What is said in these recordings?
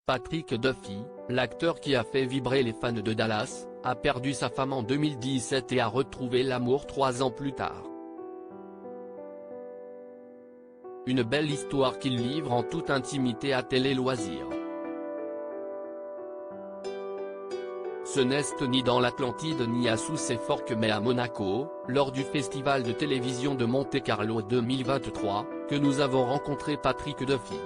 Patrick Duffy, l'acteur qui a fait vibrer les fans de Dallas, a perdu sa femme en 2017 et a retrouvé l'amour 3 ans plus tard. Une belle histoire qu'il livre en toute intimité à Télé Loisirs. Ce n'est ni dans l'Atlantide ni à Sousse-et-Forques mais à Monaco, lors du festival de télévision de Monte-Carlo 2023, que nous avons rencontré Patrick Duffy.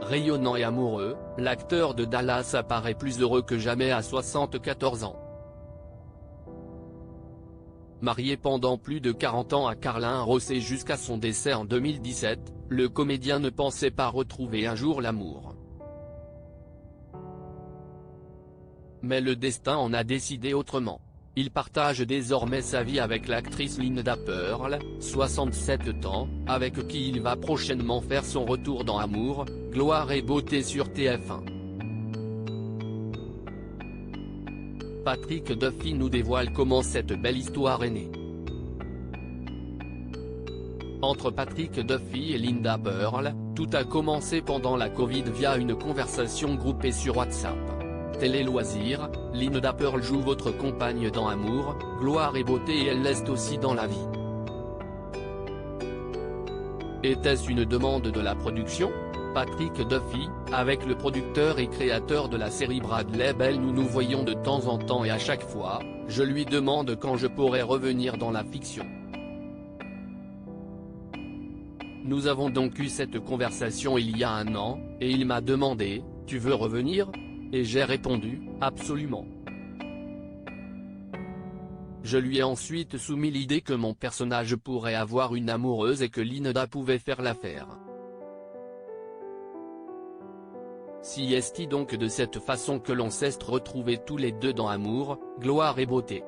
Rayonnant et amoureux, l'acteur de Dallas apparaît plus heureux que jamais à 74 ans. Marié pendant plus de 40 ans à Carlin Ross et jusqu'à son décès en 2017, le comédien ne pensait pas retrouver un jour l'amour. Mais le destin en a décidé autrement. Il partage désormais sa vie avec l'actrice Linda Pearl, 67 ans, avec qui il va prochainement faire son retour dans Amour, Gloire et Beauté sur TF1. Patrick Duffy nous dévoile comment cette belle histoire est née. Entre Patrick Duffy et Linda Pearl, tout a commencé pendant la Covid via une conversation groupée sur WhatsApp. Télé Loisirs, Linda Pearl joue votre compagne dans Amour, Gloire et Beauté et elle l'est aussi dans la vie. Était-ce une demande de la production? Patrick Duffy, avec le producteur et créateur de la série Bradley Bell nous nous voyons de temps en temps et à chaque fois, je lui demande quand je pourrais revenir dans la fiction. Nous avons donc eu cette conversation il y a 1 an, et il m'a demandé, tu veux revenir? Et j'ai répondu, absolument. Je lui ai ensuite soumis l'idée que mon personnage pourrait avoir une amoureuse et que Linda pouvait faire l'affaire. Si est-il donc de cette façon que l'on s'est retrouvés tous les deux dans Amour, Gloire et Beauté?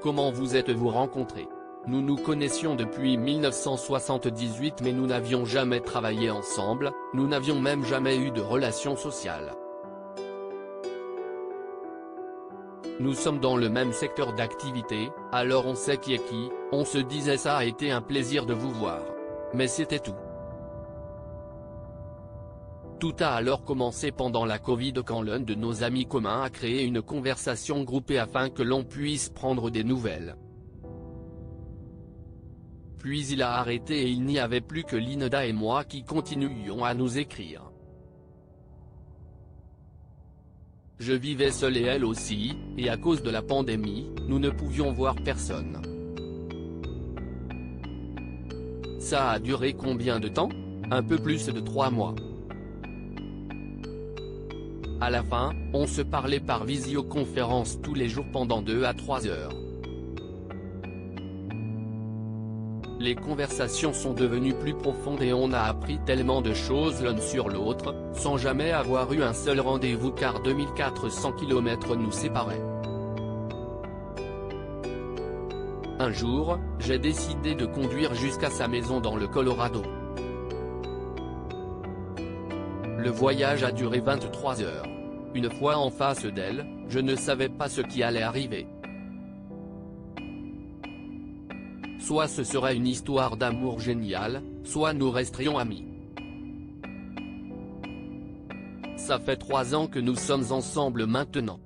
Comment vous êtes-vous rencontrés? Nous nous connaissions depuis 1978 mais nous n'avions jamais travaillé ensemble, nous n'avions même jamais eu de relation sociale. Nous sommes dans le même secteur d'activité, alors on sait qui est qui, on se disait ça a été un plaisir de vous voir. Mais c'était tout. Tout a alors commencé pendant la Covid quand l'un de nos amis communs a créé une conversation groupée afin que l'on puisse prendre des nouvelles. Puis il a arrêté et il n'y avait plus que Linda et moi qui continuions à nous écrire. Je vivais seul et elle aussi, et à cause de la pandémie, nous ne pouvions voir personne. Ça a duré combien de temps? Un peu plus de 3 mois. À la fin, on se parlait par visioconférence tous les jours pendant 2 à 3 heures. Les conversations sont devenues plus profondes et on a appris tellement de choses l'un sur l'autre, sans jamais avoir eu un seul rendez-vous car 2400 km nous séparaient. Un jour, j'ai décidé de conduire jusqu'à sa maison dans le Colorado. Le voyage a duré 23 heures. Une fois en face d'elle, je ne savais pas ce qui allait arriver. Soit ce serait une histoire d'amour géniale, soit nous resterions amis. Ça fait 3 ans que nous sommes ensemble maintenant.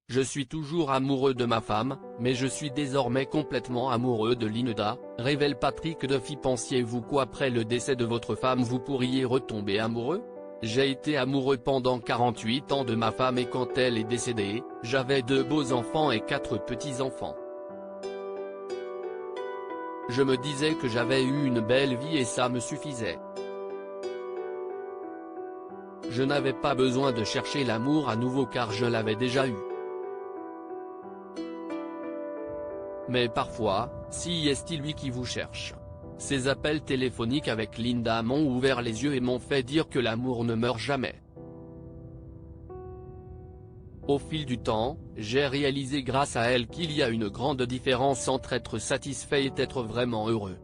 Je suis toujours amoureux de ma femme, mais je suis désormais complètement amoureux de Linda, révèle Patrick Duffy. Pensiez-vous qu'après le décès de votre femme vous pourriez retomber amoureux? J'ai été amoureux pendant 48 ans de ma femme et quand elle est décédée, j'avais 2 beaux enfants et 4 petits-enfants. Je me disais que j'avais eu une belle vie et ça me suffisait. Je n'avais pas besoin de chercher l'amour à nouveau car je l'avais déjà eu. Mais parfois, si est-il lui qui vous cherche. Ces appels téléphoniques avec Linda m'ont ouvert les yeux et m'ont fait dire que l'amour ne meurt jamais. Au fil du temps, j'ai réalisé grâce à elle qu'il y a une grande différence entre être satisfait et être vraiment heureux.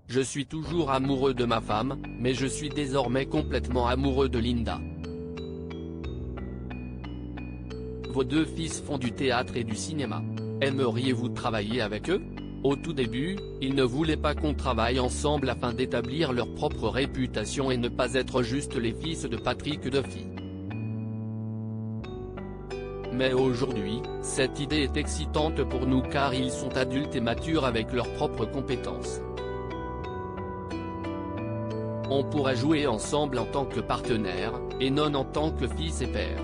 Je suis toujours amoureux de ma femme, mais je suis désormais complètement amoureux de Linda. Vos 2 fils font du théâtre et du cinéma. Aimeriez-vous travailler avec eux? Au tout début, ils ne voulaient pas qu'on travaille ensemble afin d'établir leur propre réputation et ne pas être juste les fils de Patrick Duffy. Mais aujourd'hui, cette idée est excitante pour nous car ils sont adultes et matures avec leurs propres compétences. On pourra jouer ensemble en tant que partenaire, et non en tant que fils et père.